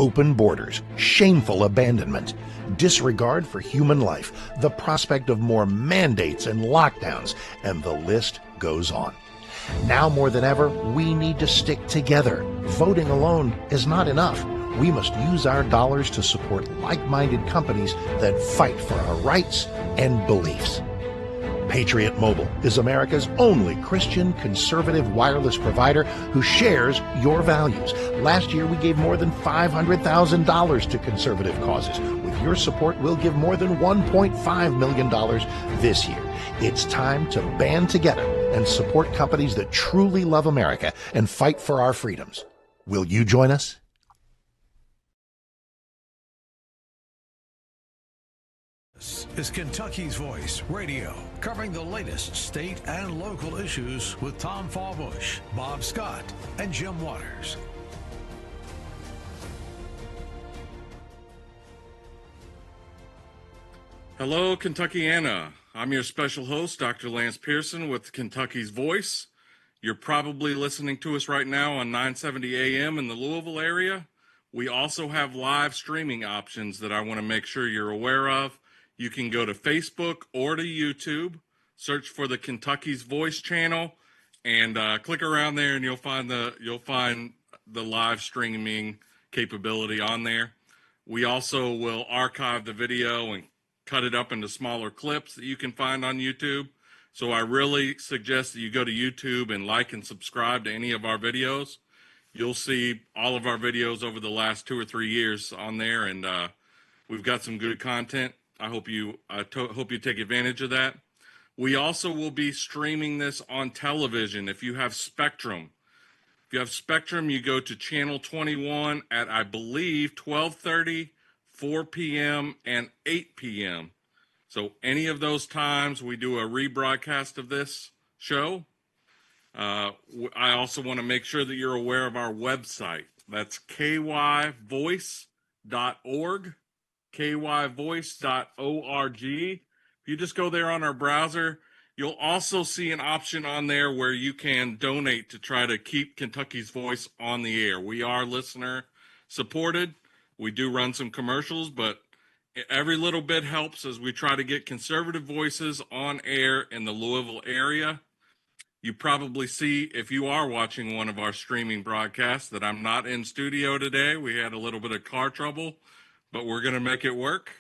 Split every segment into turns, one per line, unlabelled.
open borders, shameful abandonment, disregard for human life, the prospect of more mandates and lockdowns, and the list goes on. Now more than ever, we need to stick together. Voting alone is not enough. We must use our dollars to support like-minded companies that fight for our rights and beliefs. Patriot Mobile is America's only Christian conservative wireless provider who shares your values. Last year, we gave more than $500,000 to conservative causes. With your support, we'll give more than $1.5 million this year. It's time to band together and support companies that truly love America and fight for our freedoms. Will you join us?
This is Kentucky's Voice Radio, covering the latest state and local issues with Tom Fallbush, Bob Scott, and Jim Waters.
Hello, Kentuckiana. I'm your special host, Dr. Lance Pearson with Kentucky's Voice. You're probably listening to us right now on 970 AM in the Louisville area. We also have live streaming options that I want to make sure you're aware of. You can go to Facebook or to YouTube, search for the Kentucky's Voice channel, and click around there, and you'll find the live streaming capability on there. We also will archive the video and cut it up into smaller clips that you can find on YouTube. So I really suggest that you go to YouTube and like and subscribe to any of our videos. You'll see all of our videos over the last 2 or 3 years on there, and we've got some good content. I hope you take advantage of that. We also will be streaming this on television. If you have Spectrum, you go to channel 21 at, I believe, 12:30, 4 p.m., and 8 p.m. So any of those times we do a rebroadcast of this show. I also want to make sure that you're aware of our website. That's kyvoice.org. kyvoice.org. If you just go there on our browser, you'll also see an option on there where you can donate to try to keep Kentucky's Voice on the air. We are listener supported. We do run some commercials, but every little bit helps as we try to get conservative voices on air in the Louisville area. You probably see, if you are watching one of our streaming broadcasts, that I'm not in studio today. We had a little bit of car trouble, but we're going to make it work.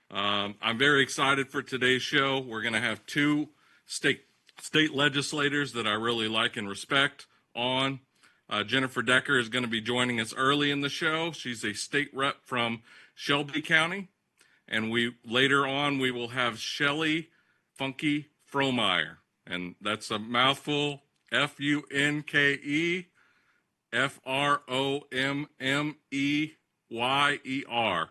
I'm very excited for today's show. We're going to have two state legislators that I really like and respect on. Jennifer Decker is going to be joining us early in the show. She's a state rep from Shelby County. And later on, we will have Shelley Funky Fromeyer. And that's a mouthful, Funke Frommeyer.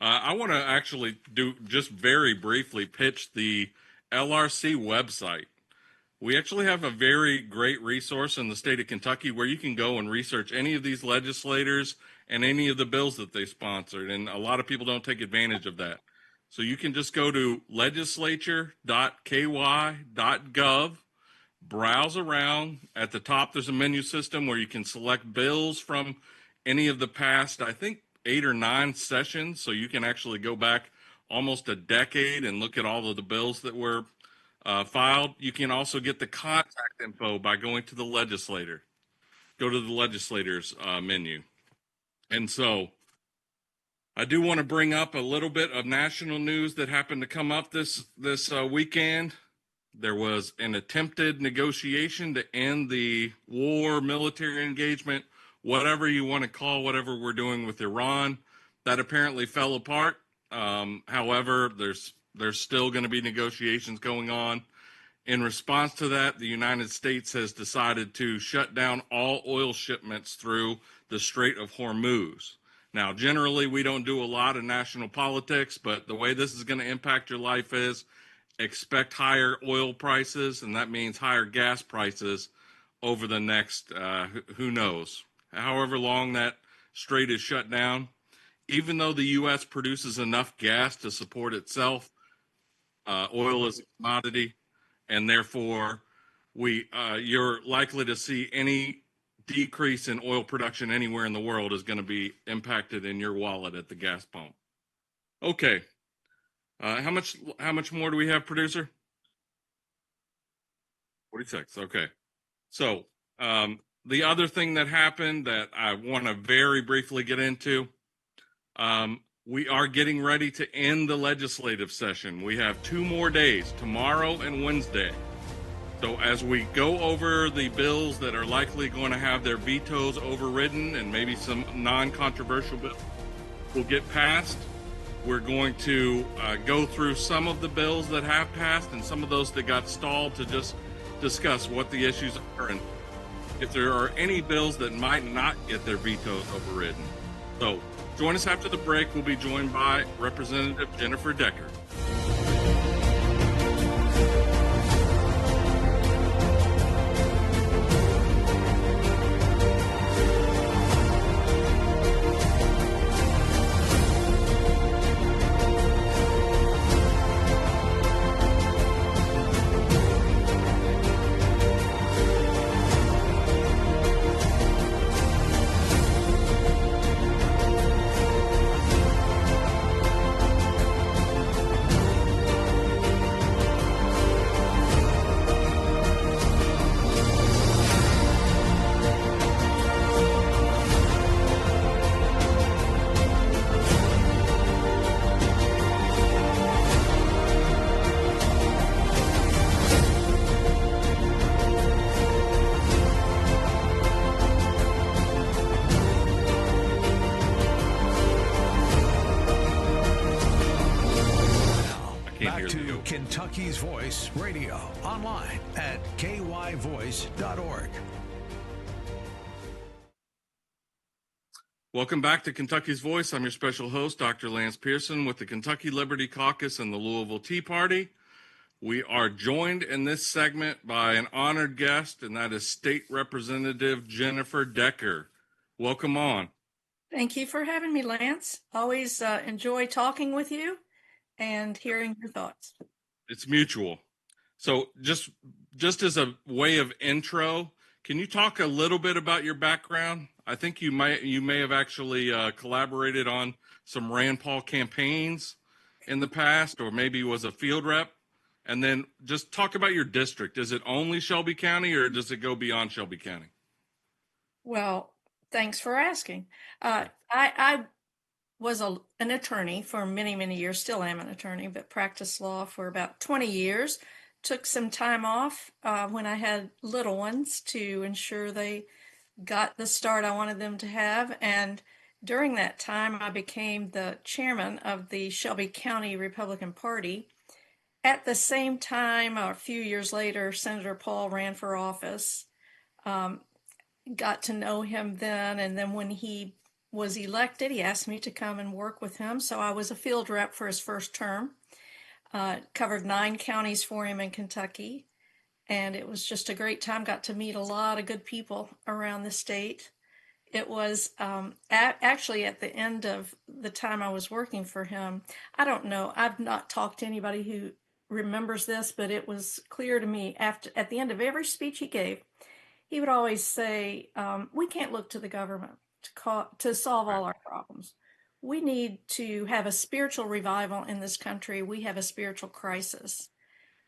I want to actually just very briefly pitch the LRC website. We actually have a very great resource in the state of Kentucky where you can go and research any of these legislators and any of the bills that they sponsored. And a lot of people don't take advantage of that. So you can just go to legislature.ky.gov, browse around. At the top, there's a menu system where you can select bills from any of the past, I think, 8 or 9 sessions. So you can actually go back almost a decade and look at all of the bills that were filed. You can also get the contact info by going to the legislator. Go to the legislators menu. And so I do want to bring up a little bit of national news that happened to come up this weekend. There was an attempted negotiation to end the war, military engagement, whatever you want to call whatever we're doing with Iran. That apparently fell apart. However, there's still going to be negotiations going on. In response to that, the United States has decided to shut down all oil shipments through the Strait of Hormuz. Now, generally, we don't do a lot of national politics, but the way this is going to impact your life is expect higher oil prices, and that means higher gas prices over the next, who knows, however long that strait is shut down. Even though the U.S. produces enough gas to support itself, oil is a commodity, and therefore you're likely to see any decrease in oil production anywhere in the world is going to be impacted in your wallet at the gas pump. Okay. How much more do we have, producer? 46. Okay. So, the other thing that happened that I want to very briefly get into, we are getting ready to end the legislative session. We have 2 more days, tomorrow and Wednesday. So as we go over the bills that are likely going to have their vetoes overridden and maybe some non-controversial bills will get passed, we're going to go through some of the bills that have passed and some of those that got stalled to just discuss what the issues are and if there are any bills that might not get their vetoes overridden. So join us after the break. We'll be joined by Representative Jennifer Decker.
Back to Kentucky's Voice Radio, online at kyvoice.org.
Welcome back to Kentucky's Voice. I'm your special host, Dr. Lance Pearson with the Kentucky Liberty Caucus and the Louisville Tea Party. We are joined in this segment by an honored guest, and that is State Representative Jennifer Decker. Welcome on.
Thank you for having me, Lance. Always enjoy talking with you and hearing your thoughts.
It's mutual. So just as a way of intro, can you talk a little bit about your background? I think you may have actually collaborated on some Rand Paul campaigns in the past, or maybe was a field rep. And then just talk about your district. Is it only Shelby County, or does it go beyond Shelby County?
Well, thanks for asking. I was an attorney for many, many years, still am an attorney, but practiced law for about 20 years. Took some time off when I had little ones to ensure they got the start I wanted them to have. And during that time, I became the chairman of the Shelby County Republican Party. At the same time, a few years later, Senator Paul ran for office. Got to know him then, and then when he was elected, he asked me to come and work with him. So I was a field rep for his first term, covered 9 counties for him in Kentucky, and it was just a great time. Got to meet a lot of good people around the state. It was actually at the end of the time I was working for him. I don't know, I've not talked to anybody who remembers this, but it was clear to me at the end of every speech he gave, he would always say, we can't look to the government to solve all our problems. We need to have a spiritual revival in this country. We have a spiritual crisis.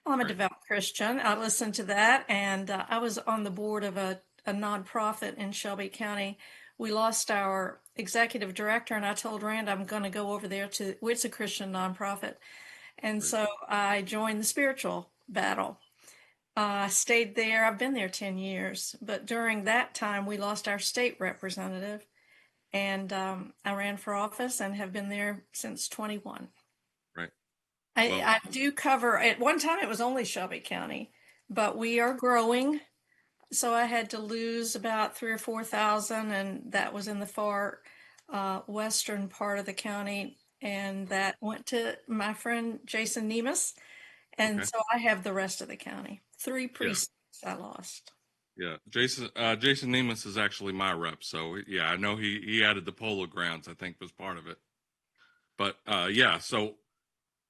Well, I'm a devout Christian. I listened to that, and I was on the board of a nonprofit in Shelby County. We lost our executive director, and I told Rand I'm going to go over there it's a Christian nonprofit. And so I joined the spiritual battle. I stayed there. I've been there 10 years, but during that time, we lost our state representative, and I ran for office and have been there since 21.
Right.
I do cover, at one time it was only Shelby County, but we are growing. So I had to lose about 3,000 or 4,000, and that was in the far western part of the county. And that went to my friend Jason Nemus. And so I have the rest of the county. 3 precincts I lost.
Yeah, Jason Nemus is actually my rep. So yeah, I know he added the polo grounds, I think was part of it. But so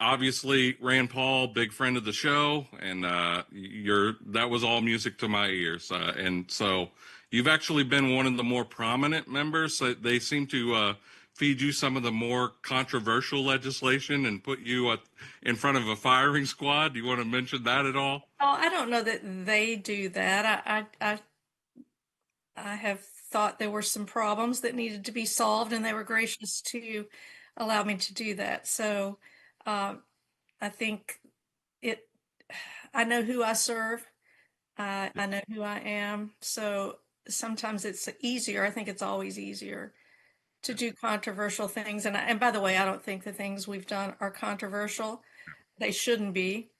obviously, Rand Paul, big friend of the show, and that was all music to my ears. And so you've actually been one of the more prominent members. They seem to feed you some of the more controversial legislation and put you in front of a firing squad. Do you want to mention that at all?
Oh, I don't know that they do that. I have thought there were some problems that needed to be solved, and they were gracious to allow me to do that. So I think it, I know who I serve. I know who I am. So sometimes it's easier. I think it's always easier to do controversial things. And by the way, I don't think the things we've done are controversial. They shouldn't be.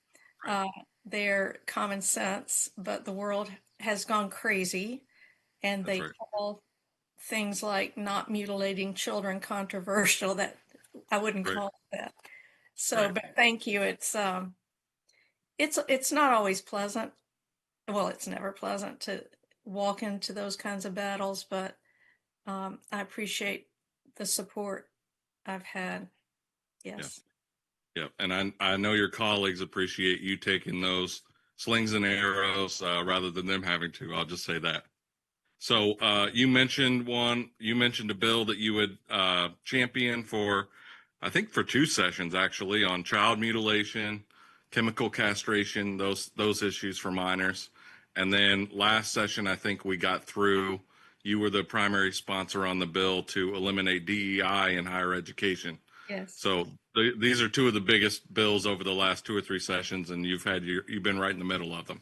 Uh, they're common sense, but the world has gone crazy, and
That's
they
right.
call things like not mutilating children controversial. That I wouldn't
Right.
call it that. So,
Right.
but thank you. It's not always pleasant. Well, it's never pleasant to walk into those kinds of battles, but I appreciate the support I've had.
Yeah.
Yes.
Yeah. And I know your colleagues appreciate you taking those slings and arrows rather than them having to. I'll just say that. So you mentioned a bill that you would champion for, I think for 2 sessions actually, on child mutilation, chemical castration, those issues for minors. And then last session, I think we got through, you were the primary sponsor on the bill to eliminate DEI in higher education.
Yes.
So these are two of the biggest bills over the last 2 or 3 sessions, and you've been right in the middle of them.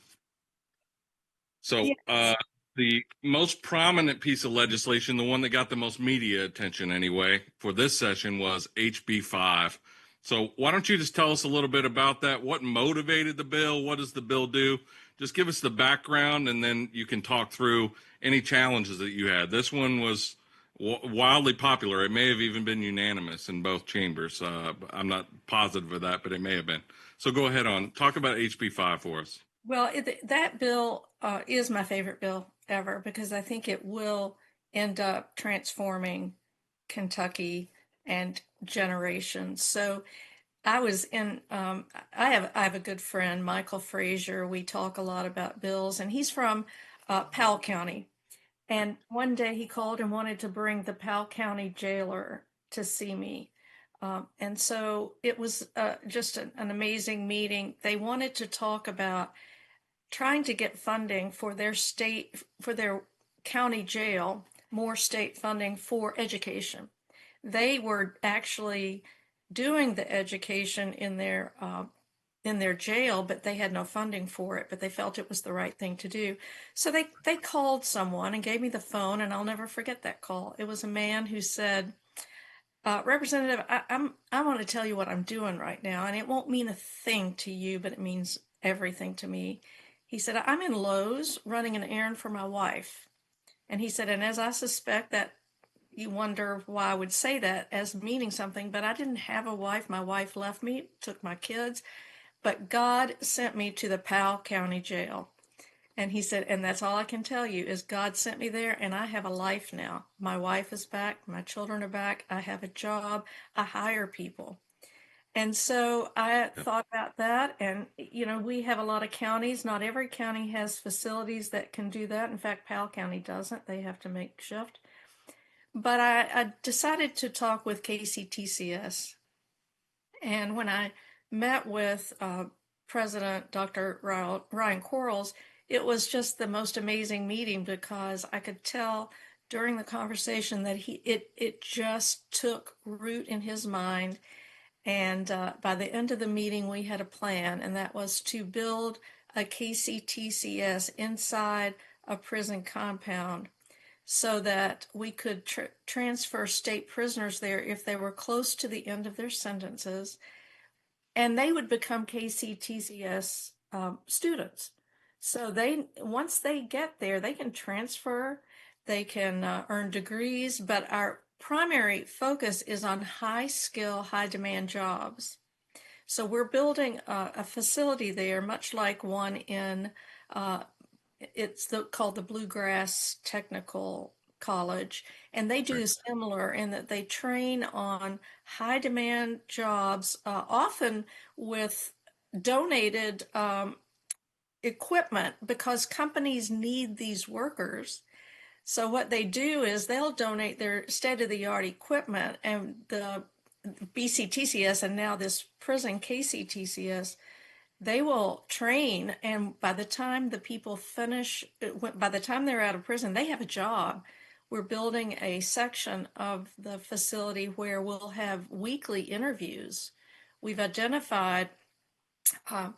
So
Yes.
the most prominent piece of legislation, the one that got the most media attention anyway, for this session was HB 5. So why don't you just tell us a little bit about that? What motivated the bill? What does the bill do? Just give us the background, and then you can talk through any challenges that you had. This one was wildly popular. It may have even been unanimous in both chambers. I'm not positive of that, but it may have been. So go ahead on. Talk about HB 5 for us.
Well, that bill is my favorite bill ever because I think it will end up transforming Kentucky and generations. So I was in. I have a good friend, Michael Frazier. We talk a lot about bills, and he's from Powell County. And one day he called and wanted to bring the Powell County jailer to see me. And so it was just an amazing meeting. They wanted to talk about trying to get funding for their state, for their county jail, more state funding for education. They were actually doing the education in their jail, but they had no funding for it, but they felt it was the right thing to do. So they called someone and gave me the phone, and I'll never forget that call. It was a man who said, Representative, I want to tell you what I'm doing right now, and it won't mean a thing to you, but it means everything to me. He said, I'm in Lowe's running an errand for my wife. And he said, and as I suspect that you wonder why I would say that as meaning something, but I didn't have a wife. My wife left me, took my kids, but God sent me to the Powell County Jail. And he said, and that's all I can tell you is God sent me there, and I have a life now. My wife is back, my children are back, I have a job, I hire people. And so I thought about that. And, you know, we have a lot of counties. Not every county has facilities that can do that. In fact, Powell County doesn't. They have to make shift. But I decided to talk with KCTCS. And when I met with President Dr. Ryan Quarles, it was just the most amazing meeting because I could tell during the conversation that it just took root in his mind. And by the end of the meeting, we had a plan, and that was to build a KCTCS inside a prison compound so that we could transfer state prisoners there if they were close to the end of their sentences, and they would become KCTCS students. So once they get there, they can transfer, they can earn degrees, but our primary focus is on high skill, high demand jobs. So we're building a facility there, much like one in, called the Bluegrass Technical college, and they do similar in that they train on high demand jobs, often with donated equipment because companies need these workers. So what they do is they'll donate their state-of-the-art equipment, and the BCTCS and now this prison KCTCS, they will train, and by the time the people finish, by the time they're out of prison, they have a job. We're building a section of the facility where we'll have weekly interviews. We've identified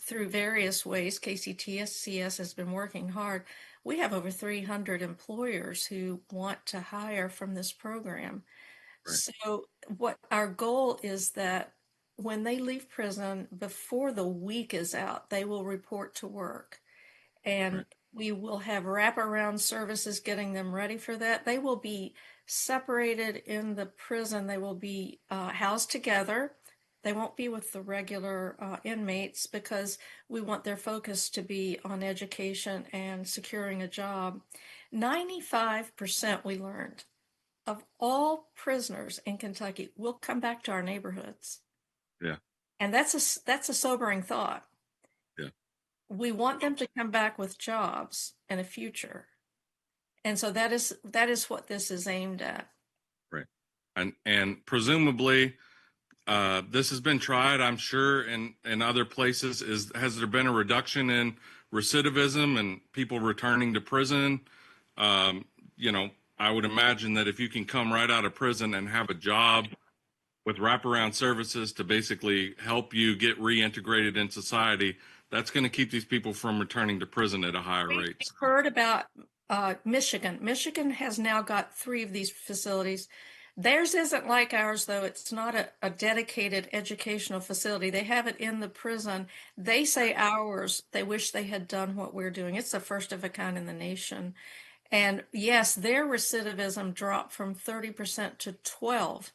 through various ways, KCTCS has been working hard. We have over 300 employers who want to hire from this program.
Right.
So what our goal is that when they leave prison, before the week is out, they will report to work. And we will have wraparound services getting them ready for that. They will be separated in the prison. They will be housed together. They won't be with the regular inmates because we want their focus to be on education and securing a job. 95%, we learned, of all prisoners in Kentucky will come back to our neighborhoods.
Yeah.
And that's a sobering thought.
Yeah.
We want them to come back with jobs and a future. And so that is what this is aimed at.
Right. And presumably this has been tried, I'm sure, in other places. Has there been a reduction in recidivism and people returning to prison? I would imagine that if you can come right out of prison and have a job with wraparound services to basically help you get reintegrated in society, that's going to keep these people from returning to prison at a higher rate.
We've heard about Michigan. Michigan has now got 3 of these facilities. Theirs isn't like ours, though. It's not a dedicated educational facility. They have it in the prison. They say ours, they wish they had done what we're doing. It's the first of a kind in the nation. And yes, their recidivism dropped from 30% to 12%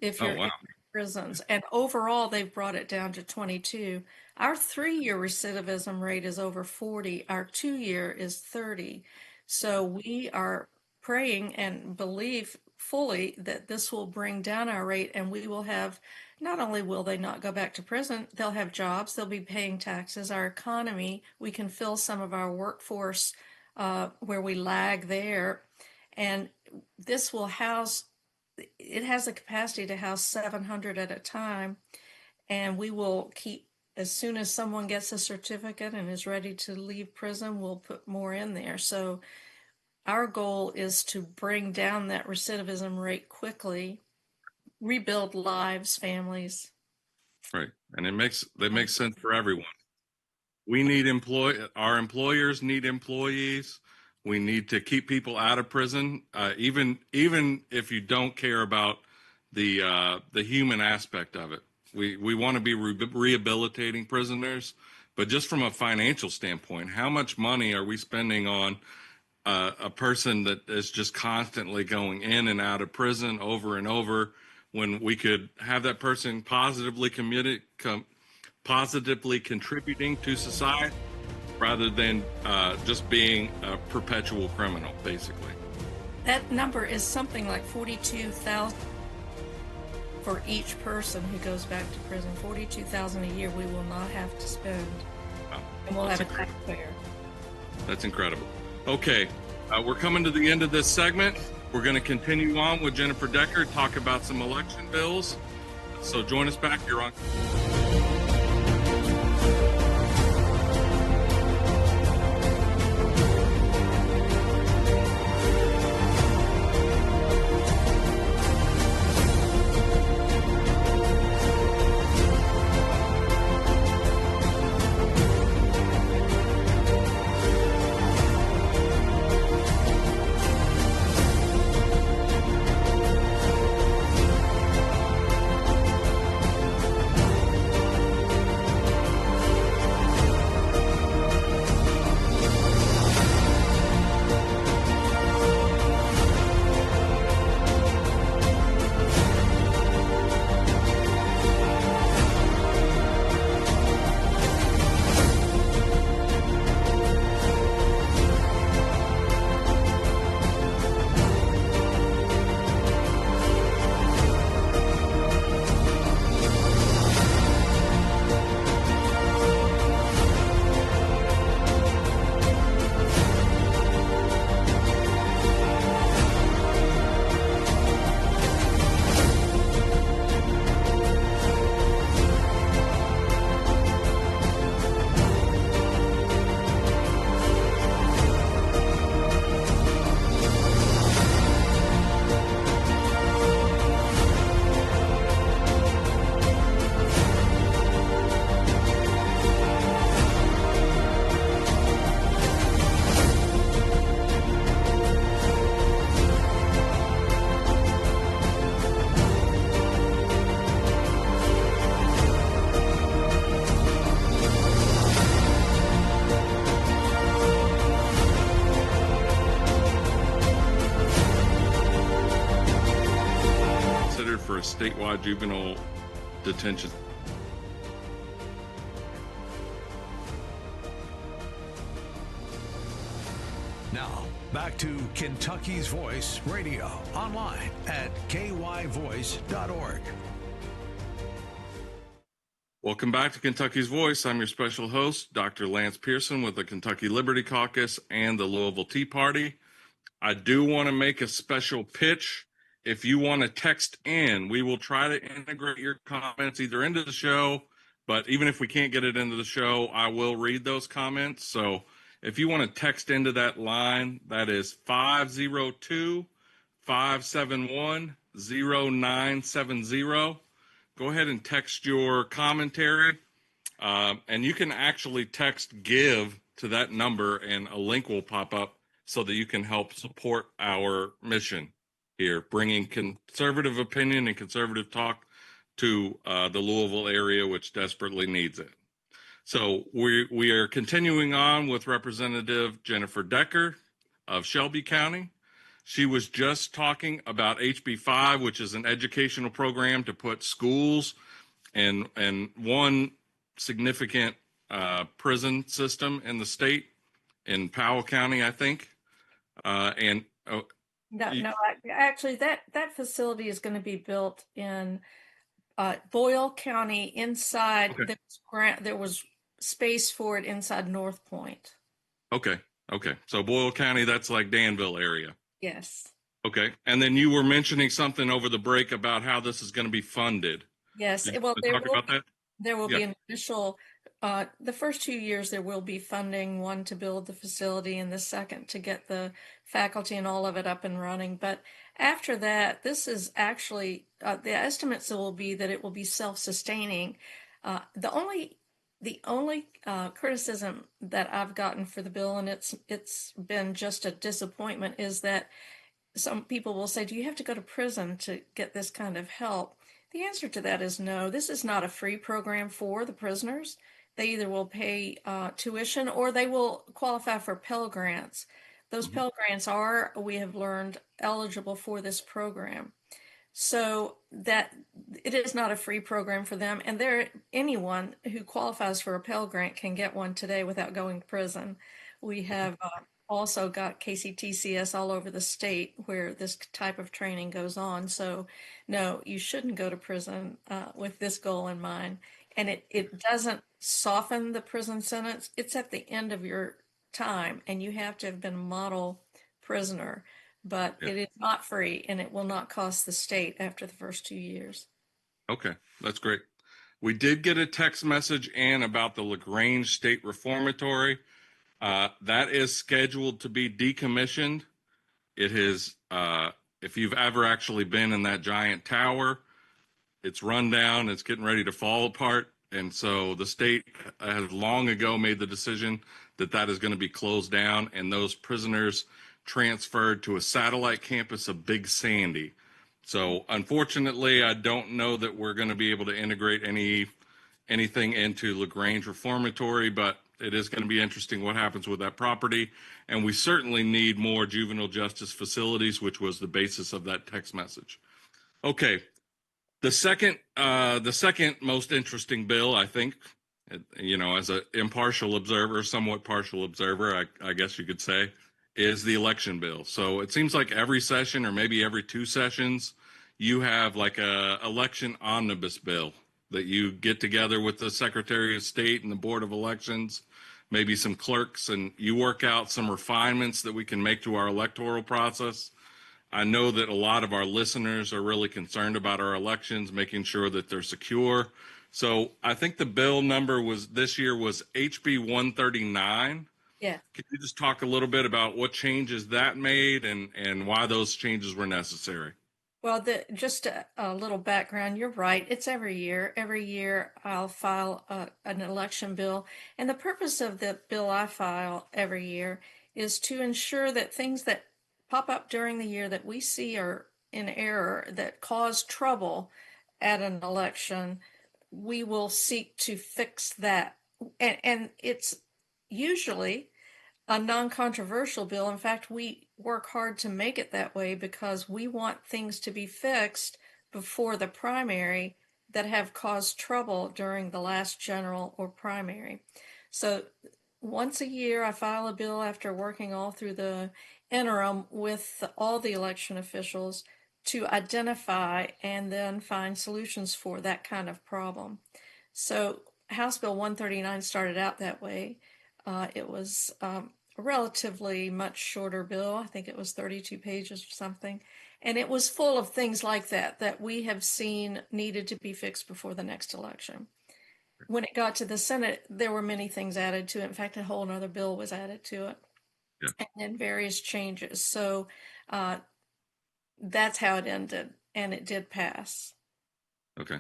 if you're in prisons. And overall, they've brought it down to 22%. Our 3-year recidivism rate is over 40%. Our 2-year is 30%. So we are praying and believe fully that this will bring down our rate, and we will have, not only will they not go back to prison, they'll have jobs, they'll be paying taxes. Our economy, we can fill some of our workforce where we lag there. And this will house, it has the capacity to house 700 at a time. And we will keep, as soon as someone gets a certificate and is ready to leave prison, we'll put more in there. So our goal is to bring down that recidivism rate quickly, rebuild lives, families.
Right. And that makes sense for everyone. We need our employers need employees. We need to keep people out of prison, even if you don't care about the human aspect of it. We want to be rehabilitating prisoners, but just from a financial standpoint, how much money are we spending on a person that is just constantly going in and out of prison over and over, when we could have that person positively contributing to society rather than just being a perpetual criminal, basically.
That number is something like 42,000 for each person who goes back to prison. 42,000 a year we will not have to spend.
Wow.
And we'll have a taxpayer.
That's incredible. Okay, we're coming to the end of this segment. We're going to continue on with Jennifer Decker, talk about some election bills. So join us back here on. for a statewide juvenile detention.
Now, back to Kentucky's Voice Radio, online at kyvoice.org.
Welcome back to Kentucky's Voice. I'm your special host, Dr. Lance Pearson with the Kentucky Liberty Caucus and the Louisville Tea Party. I do want to make a special pitch. If you want to text in, we will try to integrate your comments either into the show, but even if we can't get it into the show, I will read those comments. So if you want to text into that line, that is 502-571-0970. Go ahead and text your commentary, and you can actually text GIVE to that number, and a link will pop up so that you can help support our mission here, bringing conservative opinion and conservative talk to the Louisville area, which desperately needs it. So we are continuing on with Representative Jennifer Decker of Shelby County. She was just talking about HB 5, which is an educational program to put schools and one significant prison system in the state, in Powell County, I think.
Actually, that facility is going to be built in Boyle County inside.
Okay.
There was space for it inside North Point.
Okay. So Boyle County, that's like Danville area.
Yes.
Okay. And then you were mentioning something over the break about how this is going to be funded.
Yes.
Did you
Well,
talk about that?
There will be an initial, the first 2 years, there will be funding, one to build the facility and the second to get the faculty and all of it up and running. But after that, this is actually, the estimates will be that it will be self-sustaining. The only criticism that I've gotten for the bill, and it's been just a disappointment, is that some people will say, do you have to go to prison to get this kind of help? The answer to that is no. This is not a free program for the prisoners. They either will pay tuition or they will qualify for Pell Grants. Those Pell Grants are, we have learned, eligible for this program. So that it is not a free program for them, and anyone who qualifies for a Pell Grant can get one today without going to prison. We have also got KCTCS all over the state where this type of training goes on. So no, you shouldn't go to prison with this goal in mind. And it doesn't soften the prison sentence. It's at the end of your time, and you have to have been a model prisoner. But it is not free, and it will not cost the state after the first 2 years.
Okay, that's great. We did get a text message in about the LaGrange State Reformatory. That is scheduled to be decommissioned. It is, if you've ever actually been in that giant tower, it's run down, it's getting ready to fall apart. And so the state has long ago made the decision that is going to be closed down, and those prisoners transferred to a satellite campus of Big Sandy. So unfortunately, I don't know that we're going to be able to integrate anything into LaGrange Reformatory, but it is going to be interesting what happens with that property. And we certainly need more juvenile justice facilities, which was the basis of that text message. Okay. The second most interesting bill, I think, as an impartial observer, somewhat partial observer, I guess you could say, is the election bill. So it seems like every session, or maybe every 2 sessions, you have like a election omnibus bill that you get together with the Secretary of State and the Board of Elections, maybe some clerks, and you work out some refinements that we can make to our electoral process. I know that a lot of our listeners are really concerned about our elections, making sure that they're secure. So I think the bill number this year was HB 139.
Yeah.
Can you just talk a little bit about what changes that made and why those changes were necessary?
Well, just a little background. You're right. It's every year. Every year I'll file an election bill. And the purpose of the bill I file every year is to ensure that things that pop up during the year that we see are in error, that cause trouble at an election, we will seek to fix that. And it's usually a non-controversial bill. In fact, we work hard to make it that way because we want things to be fixed before the primary that have caused trouble during the last general or primary. So once a year, I file a bill after working all through the interim with all the election officials to identify and then find solutions for that kind of problem. So House Bill 139 started out that way. It was a relatively much shorter bill. I think it was 32 pages or something. And it was full of things like that we have seen needed to be fixed before the next election. When it got to the Senate, there were many things added to it. In fact, a whole other bill was added to it.
Yeah.
And then various changes. So that's how it ended. And it did pass.
Okay.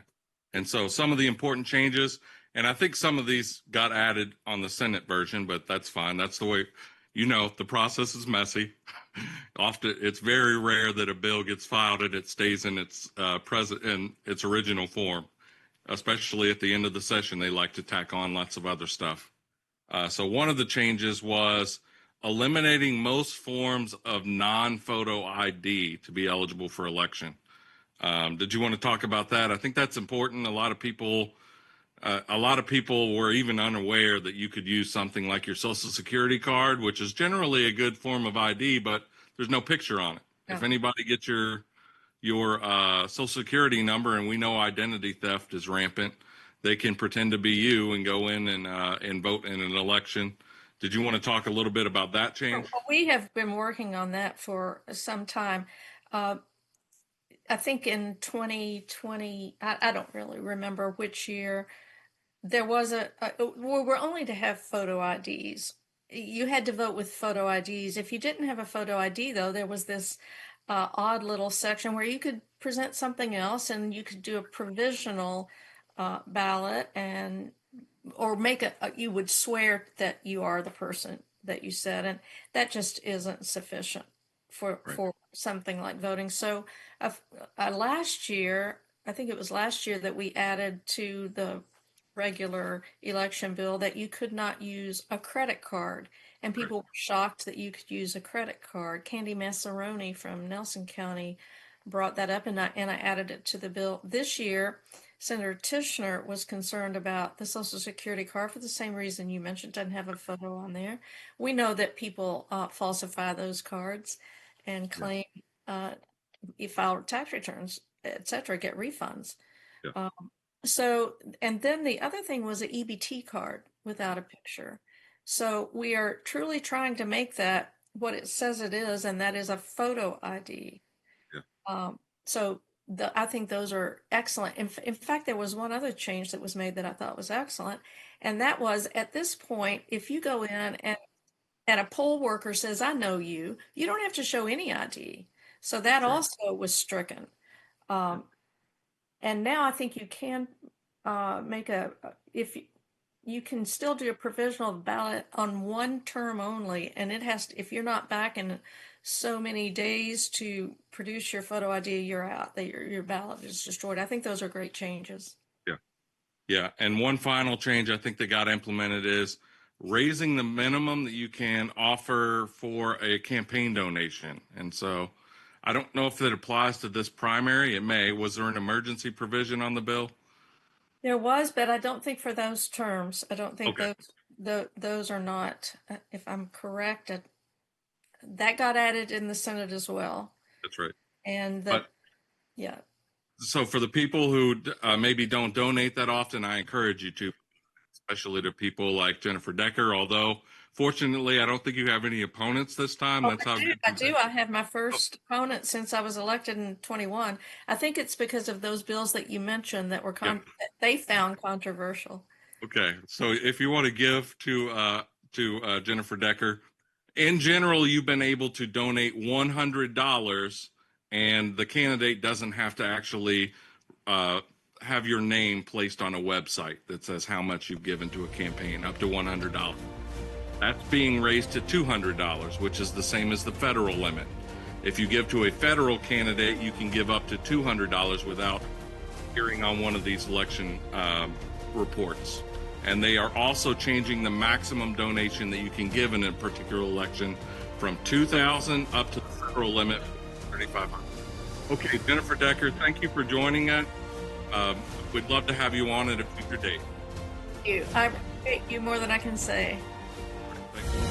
And so some of the important changes, and I think some of these got added on the Senate version, but that's fine. That's the way, the process is messy. Often it's very rare that a bill gets filed and it stays in its original form, especially at the end of the session. They like to tack on lots of other stuff. So one of the changes was eliminating most forms of non-photo ID to be eligible for election. Did you want to talk about that? I think that's important. A lot of people were even unaware that you could use something like your Social Security card, which is generally a good form of ID, but there's no picture on it.
Yeah.
If anybody gets your Social Security number, and we know identity theft is rampant, they can pretend to be you and go in and vote in an election. Did you want to talk a little bit about that change?
Well, we have been working on that for some time. I think in 2020, I don't really remember which year, there was we were only to have photo IDs. You had to vote with photo IDs. If you didn't have a photo ID, though, there was this odd little section where you could present something else, and you could do a provisional ballot, or you would swear that you are the person that you said, and that just isn't sufficient for something like voting. So last year, I think it was last year, that we added to the regular election bill that you could not use a credit card, and people were shocked that you could use a credit card. Candy Massaroni from Nelson County brought that up, and I added it to the bill. This year, Senator Tishner was concerned about the Social Security card for the same reason you mentioned. Doesn't have a photo on there. We know that people falsify those cards and claim you file tax returns, etc., get refunds.
Yeah.
So, and then the other thing was an EBT card without a picture. So we are truly trying to make that what it says it is, and that is a photo ID.
Yeah.
So I think those are excellent. In fact, there was one other change that was made that I thought was excellent, and that was, at this point, if you go in and a poll worker says, "I know you," you don't have to show any ID. So that also was stricken. And now I think you can if you can still do a provisional ballot on one term only, and it has to, if you're not back in so many days to produce your photo ID, you're out. Your ballot is destroyed. I think those are great changes.
Yeah. And one final change I think that got implemented is raising the minimum that you can offer for a campaign donation. And so I don't know if that applies to this primary. It may. Was there an emergency provision on the bill?
There was, but I don't think for those terms. I don't think those are not, if I'm correct, that got added in the Senate as well.
That's right.
And yeah.
So for the people who maybe don't donate that often, I encourage you to, especially to people like Jennifer Decker, although fortunately, I don't think you have any opponents this time.
I do. I have my first opponent since I was elected in 21. I think it's because of those bills that you mentioned that were that they found controversial.
Okay, so if you want to give to Jennifer Decker, in general, you've been able to donate $100, and the candidate doesn't have to actually have your name placed on a website that says how much you've given to a campaign, up to $100. That's being raised to $200, which is the same as the federal limit. If you give to a federal candidate, you can give up to $200 without appearing on one of these election reports. And they are also changing the maximum donation that you can give in a particular election from $2,000 up to the federal limit, $3,500. Okay, Jennifer Decker, thank you for joining us. We'd love to have you on at a future date.
Thank you. I appreciate you more than I can say.
Thank you.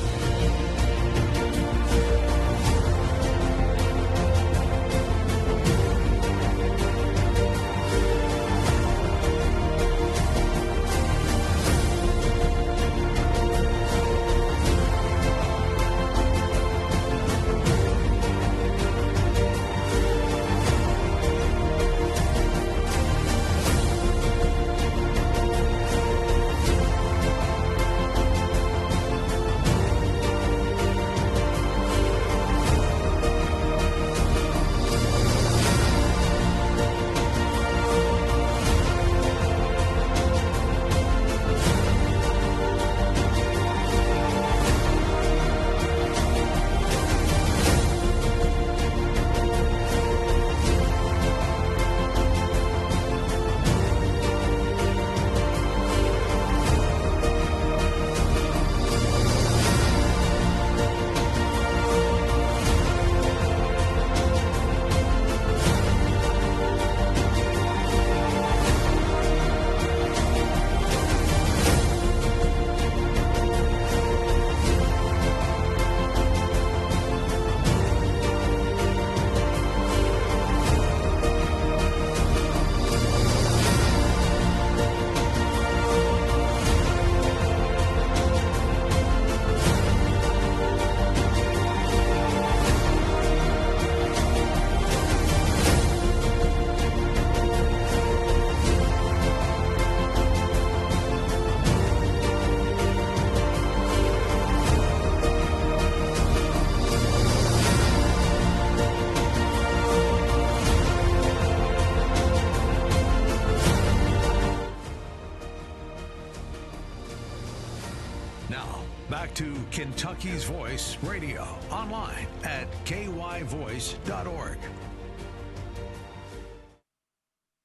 Now, back to Kentucky's Voice Radio, online at kyvoice.org.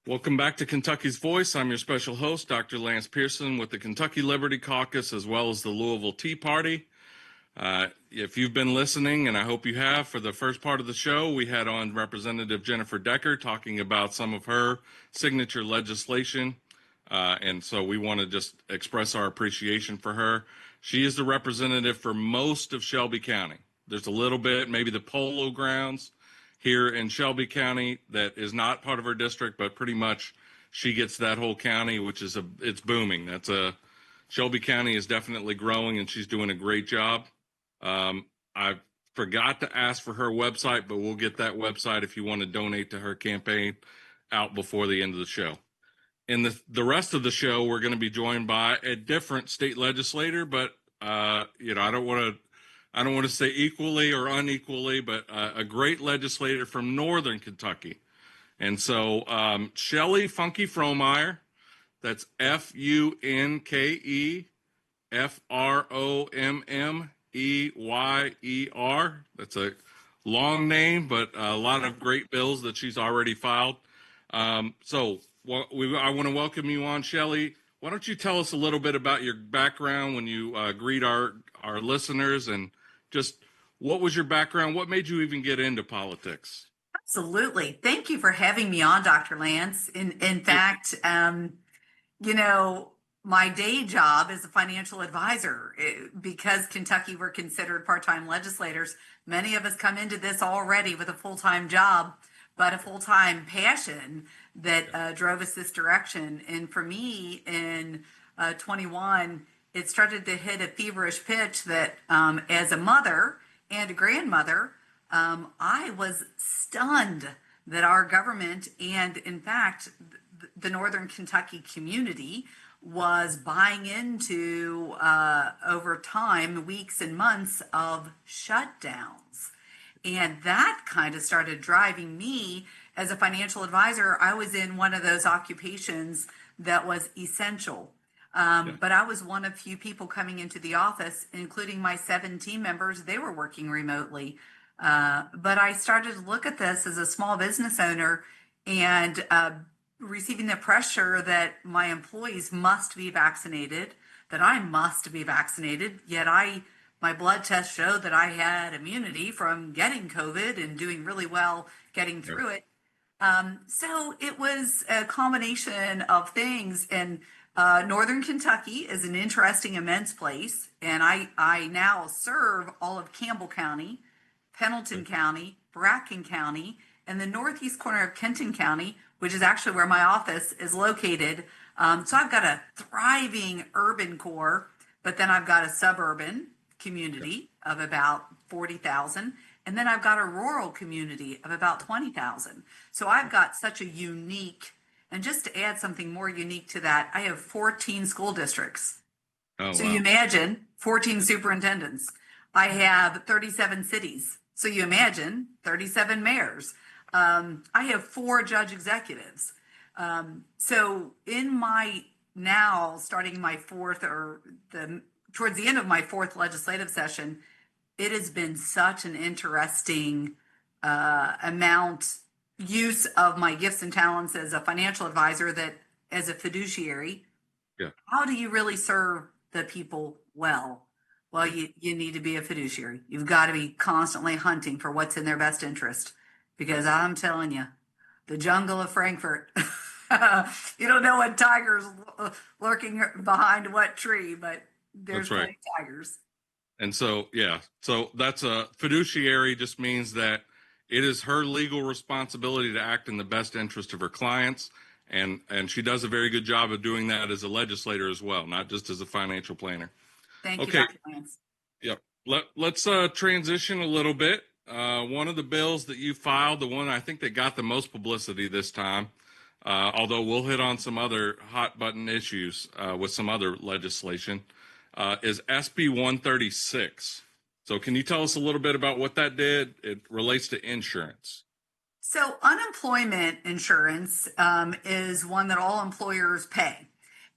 Welcome back to Kentucky's Voice. I'm your special host, Dr. Lance Pearson, with the Kentucky Liberty Caucus as well as the Louisville Tea Party. If you've been listening, and I hope you have, for the first part of the show, we had on Representative Jennifer Decker talking about some of her signature legislation. And so we want to just express our appreciation for her. She is the representative for most of Shelby County. There's a little bit, maybe the Polo Grounds here in Shelby County that is not part of her district, but pretty much she gets that whole county, which is it's booming. Shelby County is definitely growing, and she's doing a great job. I forgot to ask for her website, but we'll get that website if you want to donate to her campaign out before the end of the show. In the rest of the show, we're going to be joined by a different state legislator, but I don't want to say equally or unequally, but a great legislator from Northern Kentucky. And so Shelley Funky Fromeyer, that's FUNKE FROMMEYER. That's a long name, but a lot of great bills that she's already filed. I want to welcome you on, Shelley. Why don't you tell us a little bit about your background when you greet our listeners, and just what was your background? What made you even get into politics?
Absolutely. Thank you for having me on, Dr. Lance. In fact, my day job is a financial advisor. Because Kentucky, we're considered part-time legislators. Many of us come into this already with a full-time job, but a full-time passion that drove us this direction. And for me, in 21, it started to hit a feverish pitch that as a mother and a grandmother, I was stunned that our government and, in fact, the Northern Kentucky community was buying into, over time, weeks and months of shutdowns. And that kind of started driving me as a financial advisor. I was in one of those occupations that was essential. But I was one of few people coming into the office, including my 7 team members. They were working remotely. But I started to look at this as a small business owner and receiving the pressure that my employees must be vaccinated, that I must be vaccinated, yet my blood test showed that I had immunity from getting COVID and doing really well getting through it. So it was a combination of things. And Northern Kentucky is an interesting, immense place. And I now serve all of Campbell County, Pendleton County, Bracken County, and the northeast corner of Kenton County, which is actually where my office is located. So I've got a thriving urban core, but then I've got a suburban community of about 40,000. And then I've got a rural community of about 20,000. So I've got such a unique, and just to add something more unique to that, I have 14 school districts.
Oh,
So
wow.
you imagine 14 superintendents. I have 37 cities. So you imagine 37 mayors. I have 4 judge executives. So in my now starting my fourth towards the end of my 4th legislative session, it has been such an interesting use of my gifts and talents as a financial advisor, that as a fiduciary,
Yeah.
how do you really serve the people well? Well, you need to be a fiduciary. You've got to be constantly hunting for what's in their best interest, because I'm telling you, the jungle of Frankfurt, you don't know what tiger's lurking behind what tree, but there's
That's right.
plenty of tigers.
And so, yeah, so that's a fiduciary, just means that it is her legal responsibility to act in the best interest of her clients. And she does a very good job of doing that as a legislator as well, not just as a financial planner.
Thank you,
Okay.
Dr. Lance.
Yep. Let's transition a little bit. One of the bills that you filed, the one I think that got the most publicity this time, although we'll hit on some other hot button issues with some other legislation, is SB 136. So can you tell us a little bit about what that did? It relates to insurance.
So unemployment insurance is one that all employers pay.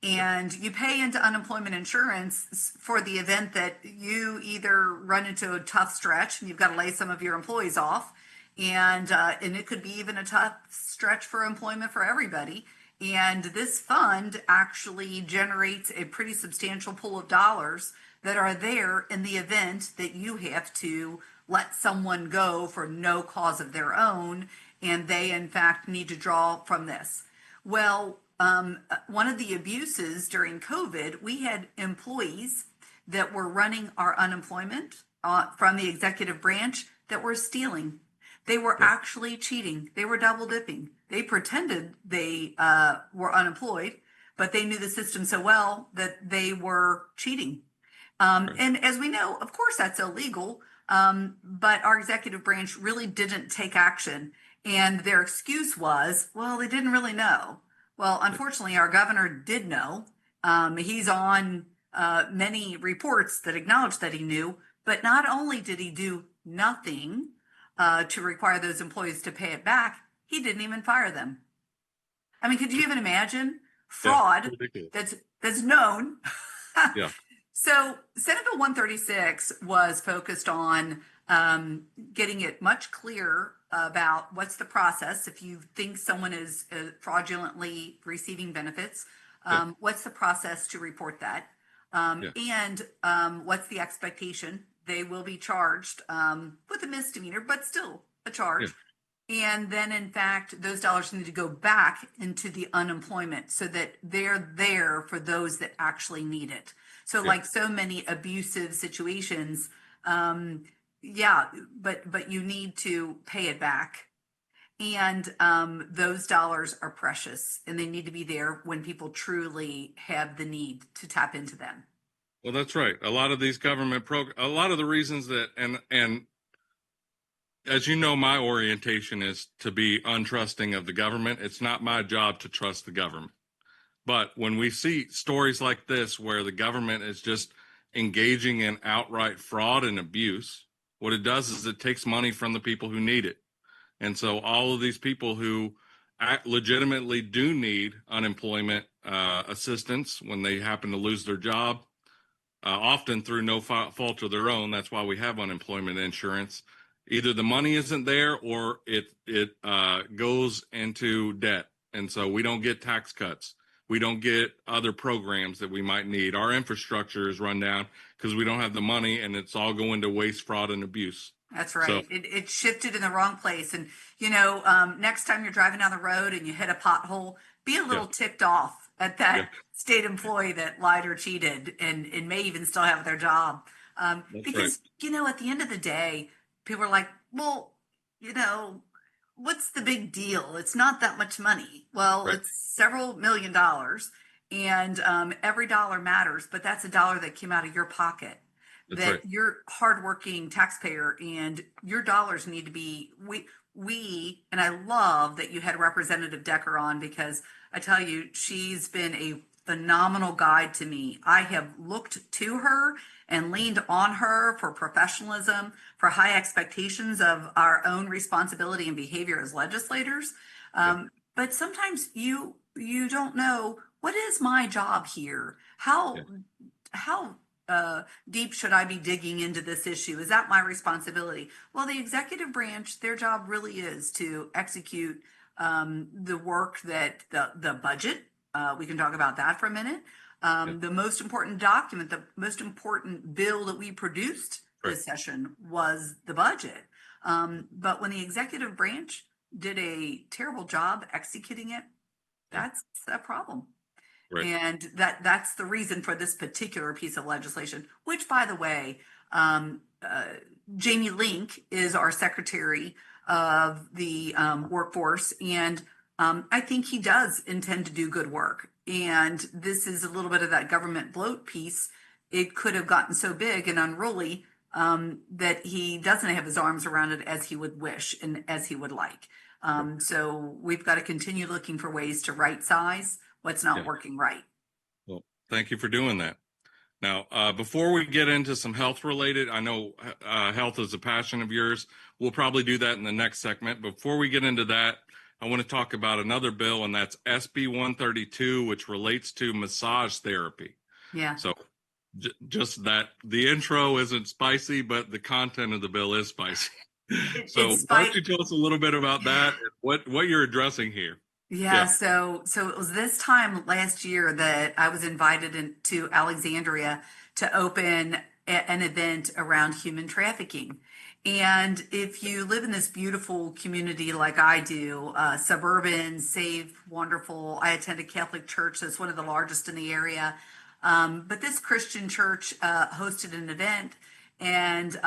And you pay into unemployment insurance for the event that you either run into a tough stretch and you've got to lay some of your employees off. And it could be even a tough stretch for employment for everybody. And this fund actually generates a pretty substantial pool of dollars that are there in the event that you have to let someone go for no cause of their own, and they in fact need to draw from this. Well, one of the abuses during COVID, we had employees that were running our unemployment from the executive branch that were stealing. They were actually cheating. They were double dipping. They pretended they were unemployed, but they knew the system so well that they were cheating. And as we know, of course, that's illegal. But our executive branch really didn't take action. And their excuse was, well, they didn't really know. Well, unfortunately, our governor did know. He's on many reports that acknowledge that he knew. But not only did he do nothing to require those employees to pay it back, he didn't even fire them. I mean, could you even imagine fraud that's known?
Yeah.
So Senate Bill 136 was focused on getting it much clearer about what's the process if you think someone is fraudulently receiving benefits. What's the process to report that? And what's the expectation? They will be charged with a misdemeanor, but still a charge. And then, in fact, those dollars need to go back into the unemployment so that they're there for those that actually need it. So like so many abusive situations, but you need to pay it back. And those dollars are precious, and they need to be there when people truly have the need to tap into them.
Well, that's right. A lot of these government a lot of the reasons that, and as you know, my orientation is to be untrusting of the government. It's not my job to trust the government. But when we see stories like this, where the government is just engaging in outright fraud and abuse, what it does is it takes money from the people who need it. And so all of these people who legitimately do need unemployment assistance when they happen to lose their job, often through no fault of their own. That's why we have unemployment insurance. Either the money isn't there or it goes into debt. And so we don't get tax cuts. We don't get other programs that we might need. Our infrastructure is run down because we don't have the money, and it's all going to waste, fraud, and abuse.
That's
So
right. It shifted in the wrong place. And, next time you're driving down the road and you hit a pothole, be a
yeah,
little ticked off at
yeah,
that state employee that lied or cheated and may even still have their job.
that's right.
Because, at the end of the day, people are like, well, what's the big deal? It's not that much money. Well,
Right.
it's several $1,000,000 and every dollar matters, but that's a dollar that came out of your pocket
That's right.
that you're hardworking taxpayer and your dollars need to be and I love that you had Representative Decker on because I tell you, she's been a phenomenal guide to me. I have looked to her and leaned on her for professionalism, for high expectations of our own responsibility and behavior as legislators.
Yeah,
But sometimes you don't know what is my job here.
yeah,
How deep should I be digging into this issue? Is that my responsibility? Well, the executive branch, their job really is to execute the work that the budget. We can talk about that for a minute.
yeah.
The most important document, the most important bill that we produced
Right.
this session was the budget. But when the executive branch did a terrible job executing it,
Yeah.
that's a problem.
Right.
And that's the reason for this particular piece of legislation, which, by the way, Jamie Link is our Secretary of the Workforce, and I think he does intend to do good work. And this is a little bit of that government bloat piece. It could have gotten so big and unruly that he doesn't have his arms around it as he would wish and as he would like. So we've got to continue looking for ways to right size what's not
Yeah.
working right.
Well, thank you for doing that. Now, before we get into some health related, I know health is a passion of yours. We'll probably do that in the next segment. Before we get into that, I want to talk about another bill, and that's SB 132, which relates to massage therapy.
Yeah.
So just that the intro isn't spicy, but the content of the bill is spicy. So
It's
why don't you tell us a little bit about that and what you're addressing here?
Yeah, so it was this time last year that I was invited to Alexandria to open an event around human trafficking. And if you live in this beautiful community like I do, suburban, safe, wonderful, I attend a Catholic church that's one of the largest in the area. But this Christian church hosted an event, and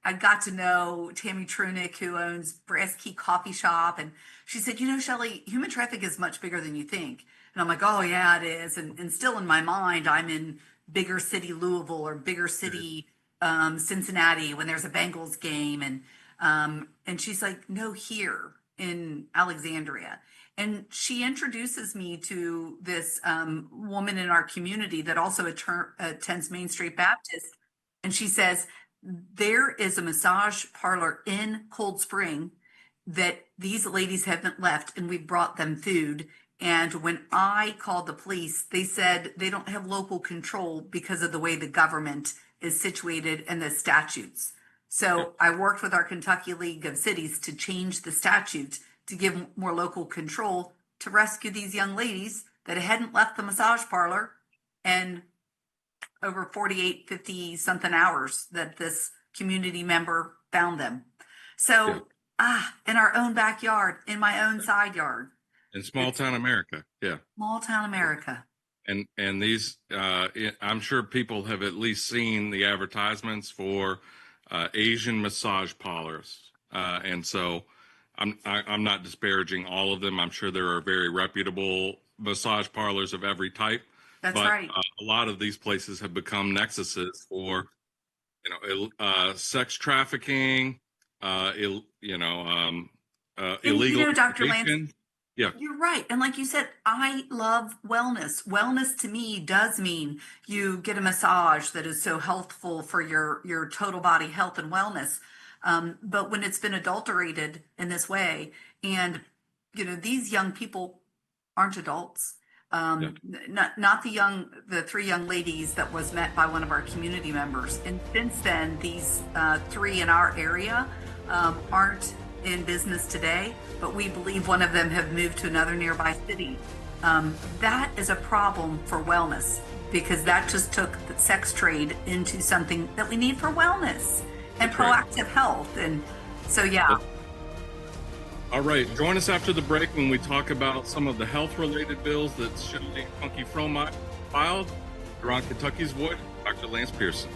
I got to know Tammy Trunick, who owns Brass Key Coffee Shop, and she said, Shelley, human traffic is much bigger than you think. And I'm like, oh yeah, it is. And still in my mind, I'm in bigger city Louisville or bigger city Cincinnati when there's a Bengals game, and she's like, no, here in Alexandria. And she introduces me to this woman in our community that also attends Main Street Baptist. And she says, there is a massage parlor in Cold Spring that these ladies haven't left, and we brought them food. And when I called the police, they said they don't have local control because of the way the government is situated and the statutes. So I worked with our Kentucky League of Cities to change the statute to give more local control to rescue these young ladies that hadn't left the massage parlor, and over 48, 50 something hours that this community member found them. So, in our own backyard, in my own side yard.
In small town America. Yeah.
Small town America.
And these, I'm sure people have at least seen the advertisements for Asian massage parlors. And so I'm not disparaging all of them. I'm sure there are very reputable massage parlors of every type.
That's
but
right.
A lot of these places have become nexuses for, sex trafficking, illegal
Dr. Lance,
immigration. Yeah.
you're right. And like you said, I love wellness. Wellness to me does mean you get a massage that is so healthful for your total body health and wellness. But when it's been adulterated in this way, and these young people aren't adults. Not the three young ladies that was met by one of our community members. And since then, these three in our area aren't in business today, but we believe one of them have moved to another nearby city. That is a problem for wellness, because that just took the sex trade into something that we need for wellness. and
That's right.
proactive health. And so, yeah.
All right, join us after the break when we talk about some of the health-related bills that Shelley Funky Fromeyer filed. You're on Kentucky's Voice, Dr. Lance Pearson.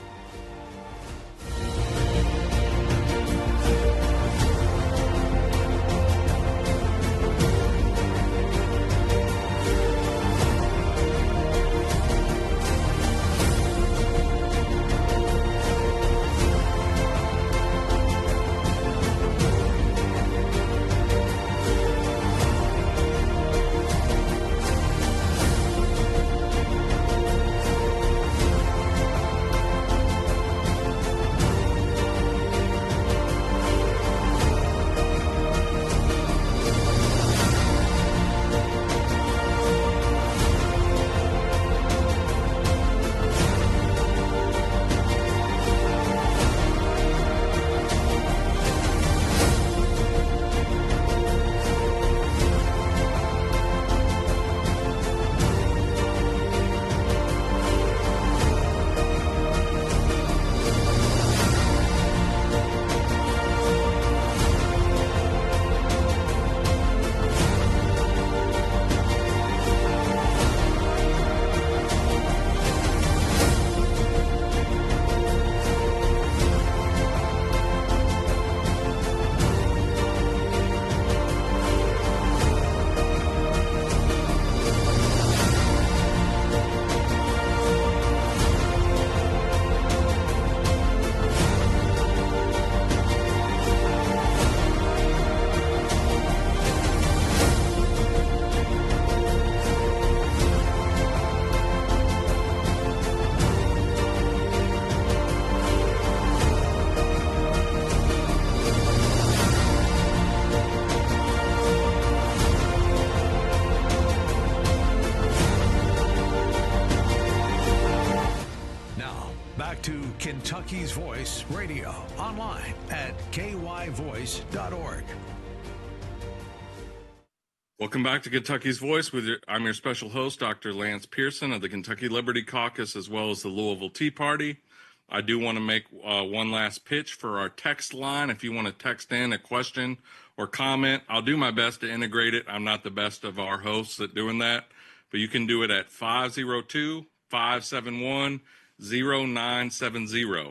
To Kentucky's Voice Radio online at kyvoice.org.
Welcome back to Kentucky's Voice. I'm your special host, Dr. Lance Pearson of the Kentucky Liberty Caucus, as well as the Louisville Tea Party. I do want to make one last pitch for our text line. If you want to text in a question or comment, I'll do my best to integrate it. I'm not the best of our hosts at doing that, but you can do it at 502-571-0970.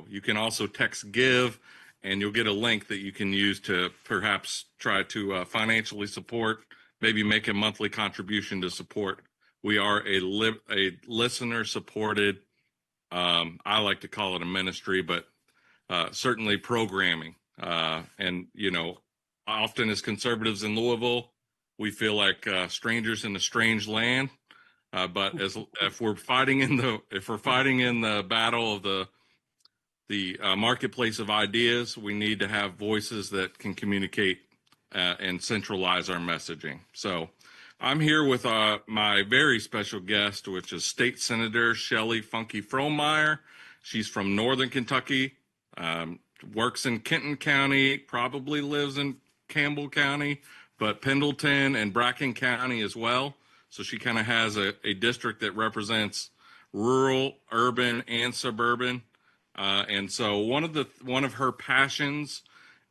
You can also text GIVE, and you'll get a link that you can use to perhaps try to financially support, maybe make a monthly contribution to support. We are a listener-supported, I like to call it a ministry, but certainly programming. And, you know, often as conservatives in Louisville, we feel like strangers in a strange land. But if we're fighting in the battle of the marketplace of ideas, we need to have voices that can communicate and centralize our messaging. So I'm here with my very special guest, which is State Senator Shelley Funky Fromeyer. She's from Northern Kentucky, works in Kenton County, probably lives in Campbell County, but Pendleton and Bracken County as well. So she kind of has a district that represents rural, urban, and suburban. And so one of her passions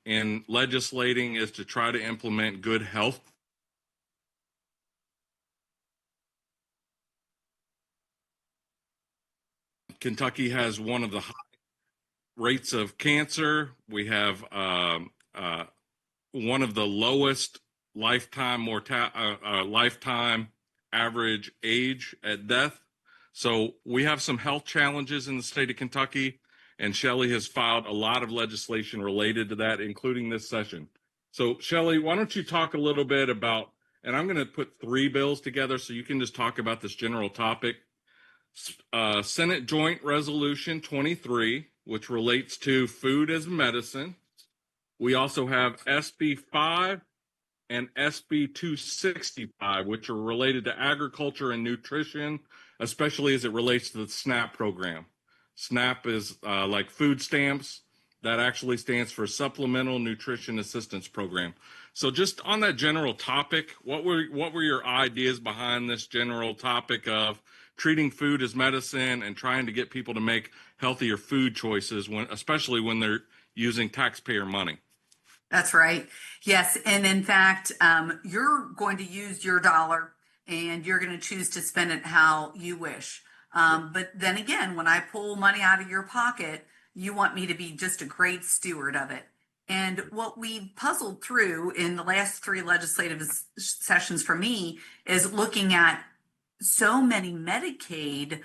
in legislating is to try to implement good health. Kentucky has one of the high rates of cancer. We have one of the lowest lifetime average age at death. So we have some health challenges in the state of Kentucky, and Shelley has filed a lot of legislation related to that, including this session. So Shelley, why don't you talk a little bit about, and I'm going to put 3 bills together so you can just talk about this general topic. Senate Joint Resolution 23, which relates to food as medicine. We also have SB 5 and SB 265, which are related to agriculture and nutrition, especially as it relates to the SNAP program. SNAP is like food stamps. That actually stands for Supplemental Nutrition Assistance Program. So just on that general topic, what were your ideas behind this general topic of treating food as medicine and trying to get people to make healthier food choices, especially when they're using taxpayer money.
That's right. Yes. And in fact, you're going to use your dollar and you're going to choose to spend it how you wish. But then again, when I pull money out of your pocket, you want me to be just a great steward of it. And what we puzzled through in the last 3 legislative sessions for me is looking at so many Medicaid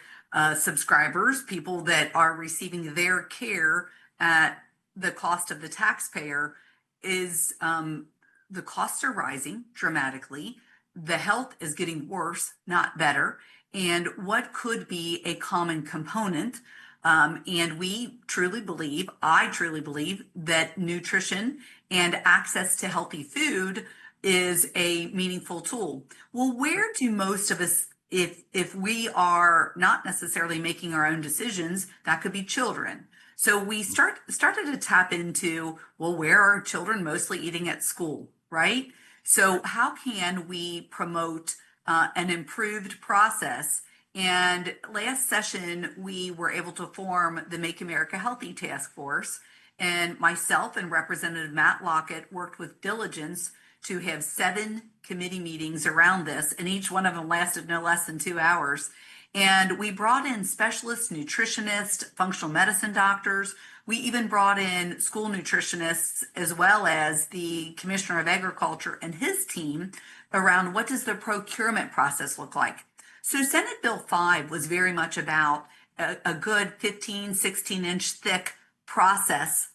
subscribers, people that are receiving their care at the cost of the taxpayer, is the costs are rising dramatically. The health is getting worse, not better. And what could be a common component? And I truly believe that nutrition and access to healthy food is a meaningful tool. Well, where do most of us, if we are not necessarily making our own decisions, that could be children. So we started to tap into, well, where are children mostly eating at school, right? So how can we promote an improved process? And last session, we were able to form the Make America Healthy Task Force. And myself and Representative Matt Lockett worked with diligence to have 7 committee meetings around this, and each one of them lasted no less than 2 hours. And we brought in specialists, nutritionists, functional medicine doctors. We even brought in school nutritionists, as well as the Commissioner of Agriculture and his team, around what does the procurement process look like. So Senate Bill 5 was very much about a good 15, 16-inch thick process,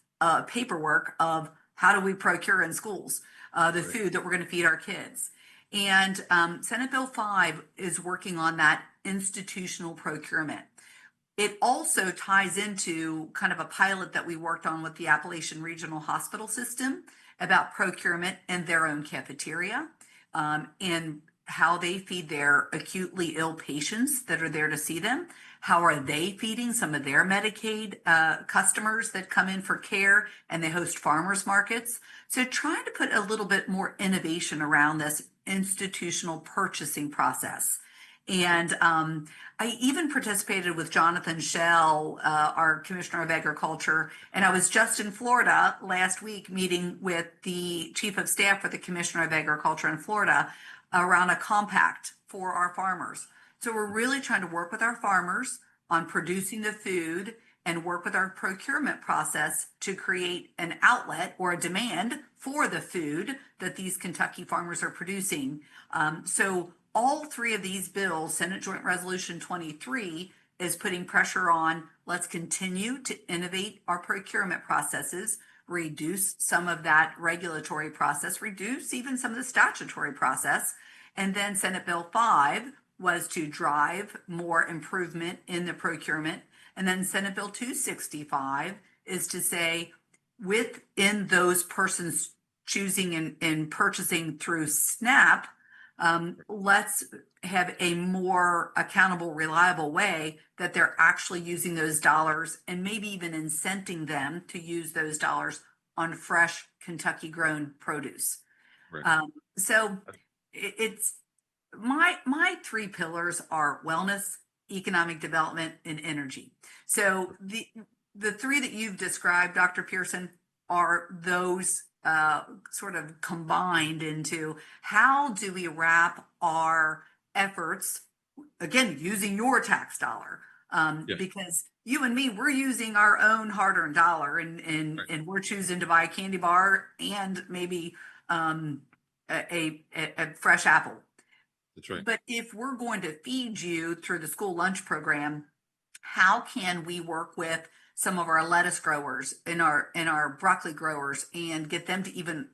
paperwork of how do we procure in schools the food that we're going to feed our kids. And Senate Bill 5 is working on that institutional procurement. It also ties into kind of a pilot that we worked on with the Appalachian Regional Hospital System about procurement in their own cafeteria, and how they feed their acutely ill patients that are there to see them. How are they feeding some of their Medicaid customers that come in for care, and they host farmers markets? So trying to put a little bit more innovation around this institutional purchasing process. And I even participated with Jonathan Shell, our Commissioner of Agriculture, and I was just in Florida last week meeting with the Chief of Staff for the Commissioner of Agriculture in Florida around a compact for our farmers. So we're really trying to work with our farmers on producing the food and work with our procurement process to create an outlet or a demand for the food that these Kentucky farmers are producing. So all 3 of these bills, Senate Joint Resolution 23 is putting pressure on, let's continue to innovate our procurement processes, reduce some of that regulatory process, reduce even some of the statutory process. And then Senate Bill 5 was to drive more improvement in the procurement. And then Senate Bill 265 is to say, within those persons choosing and purchasing through SNAP, let's have a more accountable, reliable way that they're actually using those dollars, and maybe even incenting them to use those dollars on fresh Kentucky grown produce.
Right.
So it's my 3 pillars are wellness, economic development, and energy. So the 3 that you've described, Dr. Pearson, are those sort of combined into how do we wrap our efforts, again, using your tax dollar, because you and me, we're using our own hard-earned dollar, and we're choosing to buy a candy bar and maybe a fresh apple.
That's right.
But if we're going to feed you through the school lunch program, how can we work with some of our lettuce growers and our broccoli growers and get them to even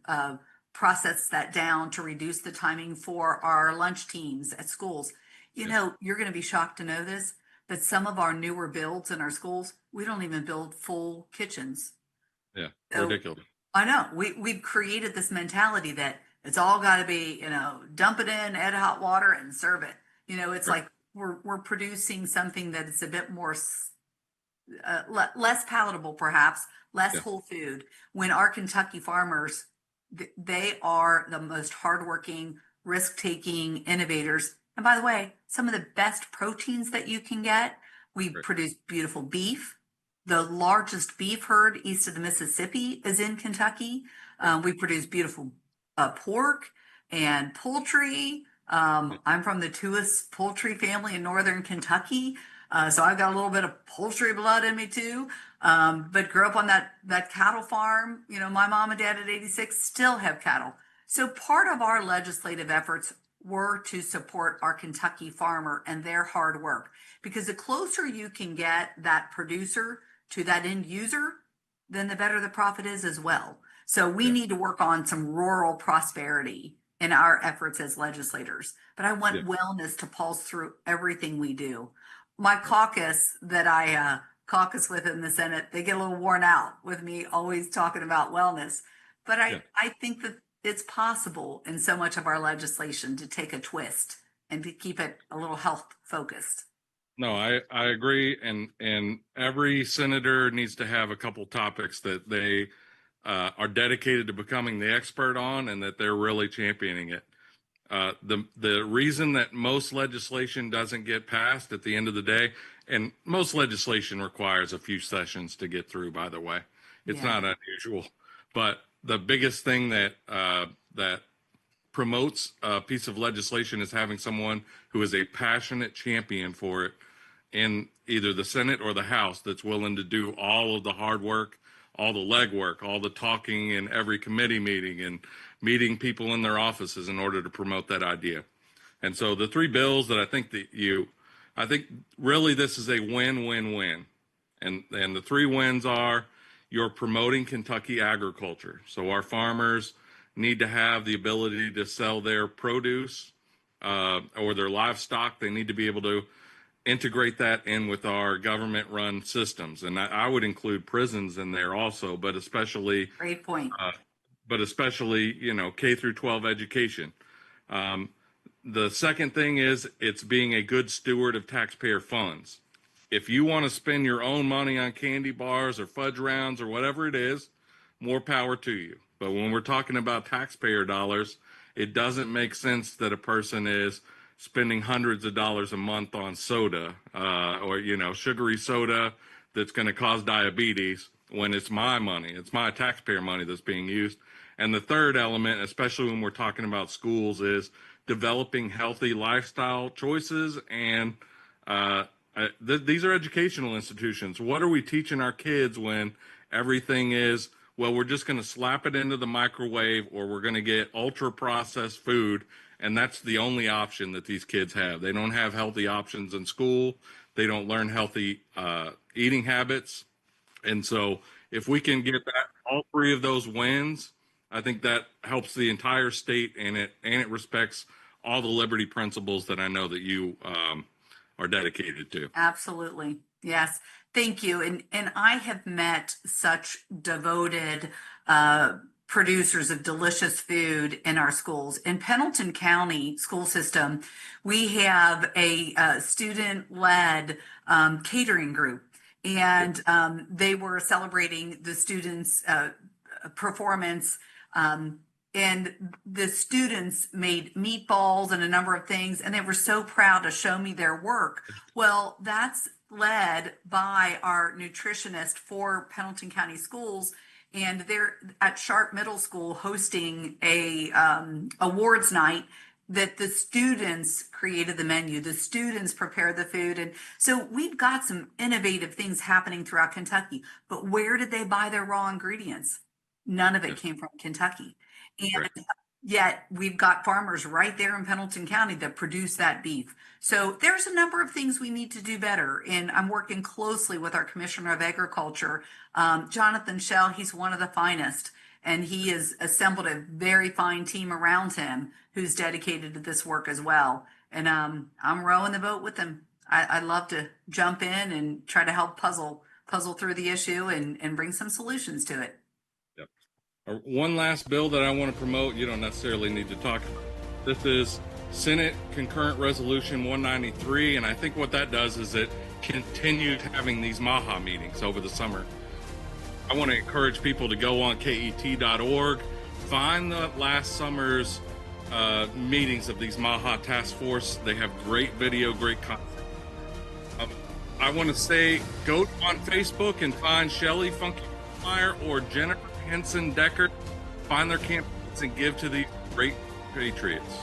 process that down to reduce the timing for our lunch teams at schools? You know, you're going to be shocked to know this, but some of our newer builds in our schools, we don't even build full kitchens.
Yeah,
So,
ridiculous.
I know. We've created this mentality that it's all got to be, dump it in, add hot water, and serve it. It's like we're producing something that is a bit more less palatable, perhaps, less whole food. When our Kentucky farmers, they are the most hardworking, risk-taking innovators. And by the way, some of the best proteins that you can get. We produce beautiful beef. The largest beef herd east of the Mississippi is in Kentucky. We produce beautiful pork and poultry. I'm from the Tuas poultry family in northern Kentucky, so I've got a little bit of poultry blood in me too. But grew up on that cattle farm. You know, my mom and dad at 86 still have cattle. So part of our legislative efforts were to support our Kentucky farmer and their hard work, because the closer you can get that producer to that end user, then the better the profit is as well. So we need to work on some rural prosperity in our efforts as legislators. But I want wellness to pulse through everything we do. My caucus that I caucus with in the Senate, they get a little worn out with me always talking about wellness. But I think that it's possible in so much of our legislation to take a twist and to keep it a little health focused.
No, I agree. And every senator needs to have a couple topics that they are dedicated to becoming the expert on and that they're really championing it. The reason that most legislation doesn't get passed at the end of the day, and most legislation requires a few sessions to get through, by the way, it's not unusual, but the biggest thing that that promotes a piece of legislation is having someone who is a passionate champion for it in either the Senate or the House that's willing to do all of the hard work, all the legwork, all the talking in every committee meeting and meeting people in their offices in order to promote that idea. And so the three bills that I think really this is a win-win-win. And the three wins are: you're promoting Kentucky agriculture. So our farmers need to have the ability to sell their produce or their livestock. They need to be able to integrate that in with our government-run systems. And I would include prisons in there also, but especially
great point.
You know, K through 12 education. The second thing is it's being a good steward of taxpayer funds. If you want to spend your own money on candy bars or fudge rounds or whatever it is, more power to you. But when we're talking about taxpayer dollars, it doesn't make sense that a person is spending hundreds of dollars a month on soda or, you know, sugary soda that's going to cause diabetes when it's my money. It's my taxpayer money that's being used. And the third element, especially when we're talking about schools, is developing healthy lifestyle choices. And these are educational institutions. What are we teaching our kids when everything is, well, we're just going to slap it into the microwave or we're going to get ultra processed food, and that's the only option that these kids have. They don't have healthy options in school. They don't learn healthy eating habits. And so if we can get all three of those wins, I think that helps the entire state, and it respects all the liberty principles that I know that you are dedicated to.
Absolutely. Yes. Thank you. And I have met such devoted producers of delicious food in our schools. In Pendleton County school system, we have a student-led catering group, and they were celebrating the students' performance. And the students made meatballs and a number of things, and they were so proud to show me their work. Well, that's led by our nutritionist for Pendleton County Schools, and they're at Sharp Middle School hosting a awards night that the students created the menu, the students prepared the food. And so we've got some innovative things happening throughout Kentucky. But where did they buy their raw ingredients? None of it came from Kentucky. And yet we've got farmers right there in Pendleton County that produce that beef. So there's a number of things we need to do better. And I'm working closely with our Commissioner of Agriculture, Jonathan Shell. He's one of the finest, and he has assembled a very fine team around him who's dedicated to this work as well. And I'm rowing the boat with him. I'd love to jump in and try to help puzzle through the issue and bring some solutions to it.
One last bill that I want to promote, you don't necessarily need to talk about. This is Senate Concurrent Resolution 193, and I think what that does is it continued having these MAHA meetings over the summer. I want to encourage people to go on KET.org, find the last summer's meetings of these MAHA task force. They have great video, great content. I want to say go on Facebook and find Shelly Funky Meyer or Jennifer Henson Decker. Find their campaigns and give to these great patriots.